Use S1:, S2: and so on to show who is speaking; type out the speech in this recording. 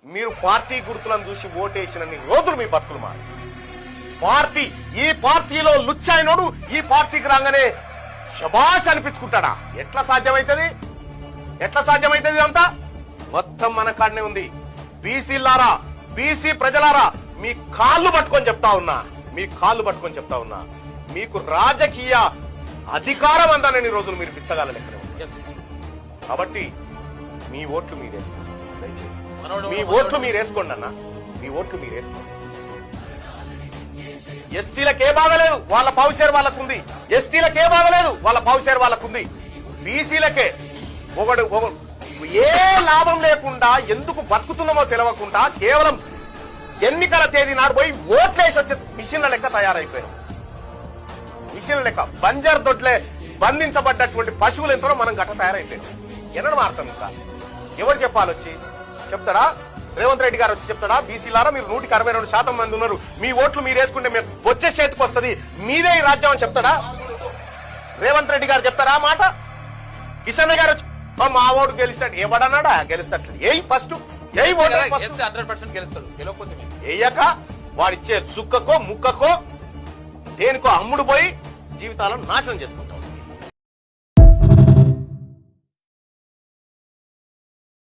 S1: మీరు పార్టీ గుర్తులను చూసి ఓటేసినన్ని రోజులు మీ బతుకులు మారి ఈ పార్టీలో లుచ్చాయినోడు ఈ పార్టీకి రాగానే శబాష్ అనిపించుకుంటాడా? ఎట్లా సాధ్యమైతుంది అంతా? మొత్తం మన కాడనే ఉంది. బీసీలారా, బీసీ ప్రజలారా, మీ కాళ్ళు పట్టుకొని చెప్తా ఉన్నా, మీకు రాజకీయ అధికారం అందానని రోజులు మీరు పిచ్చగాల లెక్కనే ఉంది. కాబట్టి మీ ఓట్లు మీరేసుకోండి, దయచేసి మీ ఓట్లు మీరేసుకోండి అన్న, మీ ఓట్లు మీరేసుకోండి. ఎస్సీలకే బాగలేదు, వాళ్ళ పావుషేర్ వాళ్ళకుంది. ఎస్టీలకే బాగలేదు, వాళ్ళ పావుషేర్ వాళ్ళకుంది. బీసీలకే ఒకడు ఏ లాభం లేకుండా ఎందుకు బతుకుతున్నామో తెలియకుండా కేవలం ఎన్నికల తేదీ నాడు పోయి ఓట్లేసి వచ్చే మిషన్ల లెక్క తయారైపోయాం. మిషన్ల లెక్క బంజర్ దొడ్లే బంధించబడ్డటువంటి పశువులు ఎంతో మనం గట్ట తయారైపోయాం. ఎన్నడూ మారుతాం. ఇంకా ఎవరు చెప్పాలొచ్చి చెప్తాడా? రేవంత్ రెడ్డి గారు వచ్చి చెప్తాడా? బీసీలారా మీరు 162% మంది ఉన్నారు, మీ ఓట్లు మీరు వేసుకుంటే మేము వచ్చే చేతికి వస్తుంది, మీదే ఈ రాజ్యం అని చెప్తాడా? రేవంత్ రెడ్డి గారు చెప్తారా మాట? కిషన్ గారు వచ్చి మా ఓటు గెలిస్తాడు, ఎవడన్నాడా? గెలుస్తాడు. ఫస్ట్ వేయక వాడిచ్చే సుక్కకో ముక్కకో దేనికో అమ్ముడు పోయి జీవితాలను నాశనం చేసుకుంటారు.